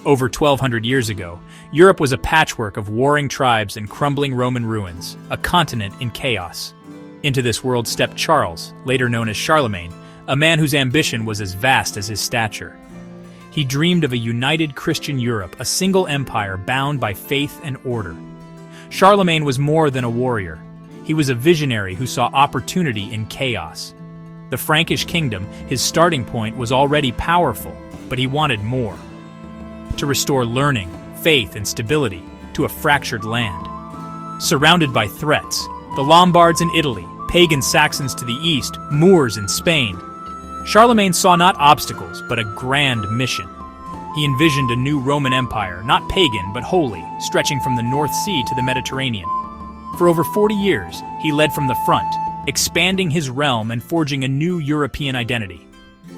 Over 1,200 years ago, Europe was a patchwork of warring tribes and crumbling Roman ruins, a continent in chaos. Into this world stepped Charles, later known as Charlemagne, a man whose ambition was as vast as his stature. He dreamed of a united Christian Europe, a single empire bound by faith and order. Charlemagne was more than a warrior. He was a visionary who saw opportunity in chaos. The Frankish kingdom, his starting point, was already powerful, but he wanted more. To restore learning, faith, and stability to a fractured land. Surrounded by threats, the Lombards in Italy, pagan Saxons to the east, Moors in Spain, Charlemagne saw not obstacles, but a grand mission. He envisioned a new Roman Empire, not pagan, but holy, stretching from the North Sea to the Mediterranean. For over 40 years, he led from the front, expanding his realm and forging a new European identity.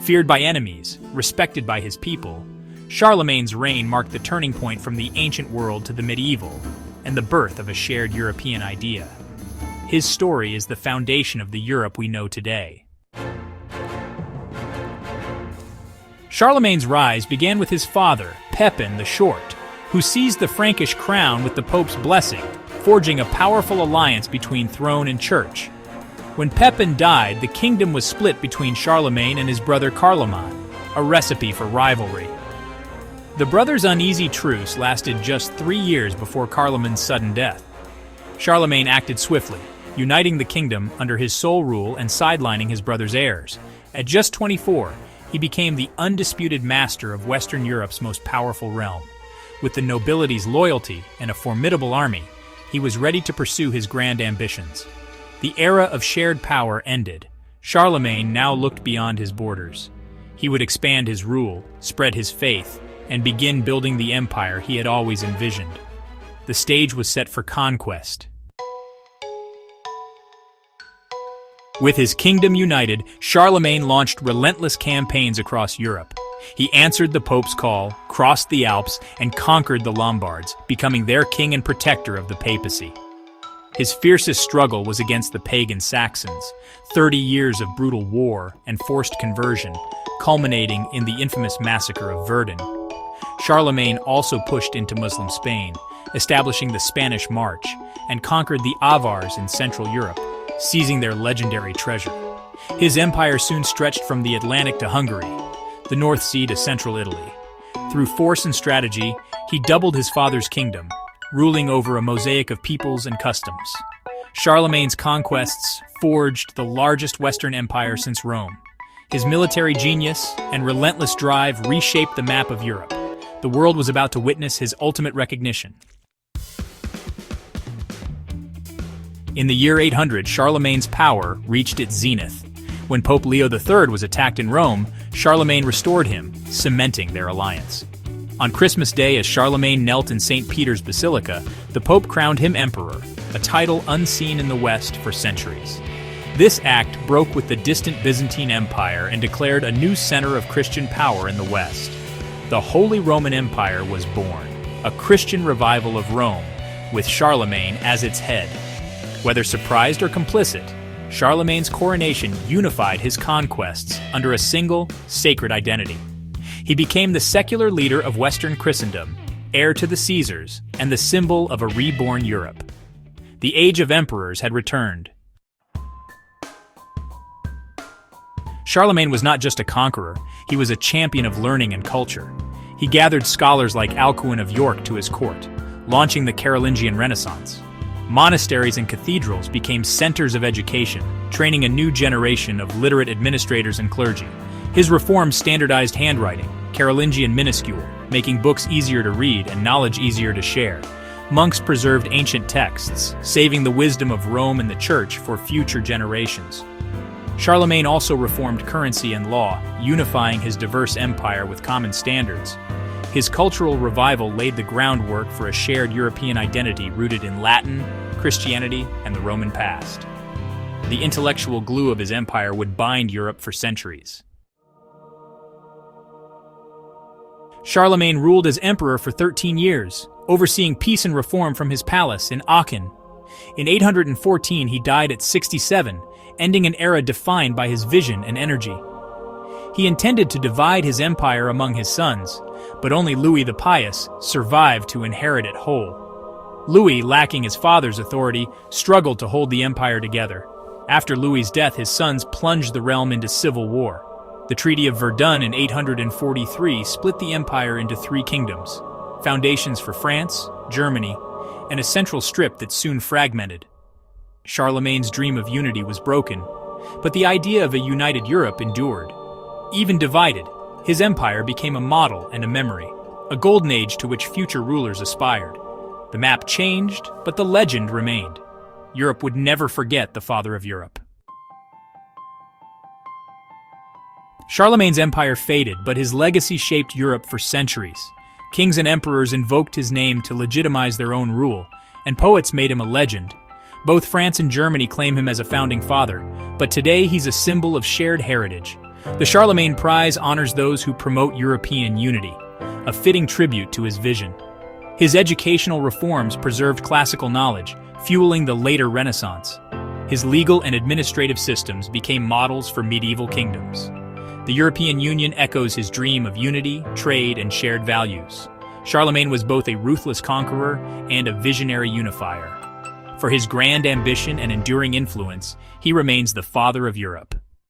Feared by enemies, respected by his people, Charlemagne's reign marked the turning point from the ancient world to the medieval, and the birth of a shared European idea. His story is the foundation of the Europe we know today. Charlemagne's rise began with his father, Pepin the Short, who seized the Frankish crown with the Pope's blessing, forging a powerful alliance between throne and church. When Pepin died, the kingdom was split between Charlemagne and his brother Carloman, a recipe for rivalry. The brothers' uneasy truce lasted just 3 years before Carloman's sudden death. Charlemagne acted swiftly, uniting the kingdom under his sole rule and sidelining his brother's heirs. At just 24, he became the undisputed master of Western Europe's most powerful realm. With the nobility's loyalty and a formidable army, he was ready to pursue his grand ambitions. The era of shared power ended. Charlemagne now looked beyond his borders. He would expand his rule, spread his faith, and begin building the empire he had always envisioned. The stage was set for conquest. With his kingdom united, Charlemagne launched relentless campaigns across Europe. He answered the Pope's call, crossed the Alps, and conquered the Lombards, becoming their king and protector of the papacy. His fiercest struggle was against the pagan Saxons, 30 years of brutal war and forced conversion, culminating in the infamous massacre of Verdun. Charlemagne also pushed into Muslim Spain, establishing the Spanish March, and conquered the Avars in Central Europe, seizing their legendary treasure. His empire soon stretched from the Atlantic to Hungary, the North Sea to central Italy. Through force and strategy, he doubled his father's kingdom, ruling over a mosaic of peoples and customs. Charlemagne's conquests forged the largest Western empire since Rome. His military genius and relentless drive reshaped the map of Europe. The world was about to witness his ultimate recognition. In the year 800, Charlemagne's power reached its zenith. When Pope Leo III was attacked in Rome, Charlemagne restored him, cementing their alliance. On Christmas Day, as Charlemagne knelt in St. Peter's Basilica, the Pope crowned him emperor, a title unseen in the West for centuries. This act broke with the distant Byzantine Empire and declared a new center of Christian power in the West. The Holy Roman Empire was born, a Christian revival of Rome, with Charlemagne as its head. Whether surprised or complicit, Charlemagne's coronation unified his conquests under a single, sacred identity. He became the secular leader of Western Christendom, heir to the Caesars, and the symbol of a reborn Europe. The age of emperors had returned. Charlemagne was not just a conqueror, he was a champion of learning and culture. He gathered scholars like Alcuin of York to his court, launching the Carolingian Renaissance. Monasteries and cathedrals became centers of education, training a new generation of literate administrators and clergy. His reforms standardized handwriting, Carolingian minuscule, making books easier to read and knowledge easier to share. Monks preserved ancient texts, saving the wisdom of Rome and the Church for future generations. Charlemagne also reformed currency and law, unifying his diverse empire with common standards. His cultural revival laid the groundwork for a shared European identity rooted in Latin, Christianity, and the Roman past. The intellectual glue of his empire would bind Europe for centuries. Charlemagne ruled as emperor for 13 years, overseeing peace and reform from his palace in Aachen. In 814, he died at 67, ending an era defined by his vision and energy. He intended to divide his empire among his sons, but only Louis the Pious survived to inherit it whole. Louis, lacking his father's authority, struggled to hold the empire together. After Louis's death, his sons plunged the realm into civil war. The Treaty of Verdun in 843 split the empire into three kingdoms: foundations for France, Germany, and a central strip that soon fragmented. Charlemagne's dream of unity was broken, but the idea of a united Europe endured. Even divided, his empire became a model and a memory, a golden age to which future rulers aspired. The map changed, but the legend remained. Europe would never forget the father of Europe. Charlemagne's empire faded, but his legacy shaped Europe for centuries. Kings and emperors invoked his name to legitimize their own rule, and poets made him a legend. Both France and Germany claim him as a founding father, but today he's a symbol of shared heritage. The Charlemagne Prize honors those who promote European unity, a fitting tribute to his vision. His educational reforms preserved classical knowledge, fueling the later Renaissance. His legal and administrative systems became models for medieval kingdoms. The European Union echoes his dream of unity, trade, and shared values. Charlemagne was both a ruthless conqueror and a visionary unifier. For his grand ambition and enduring influence, he remains the father of Europe.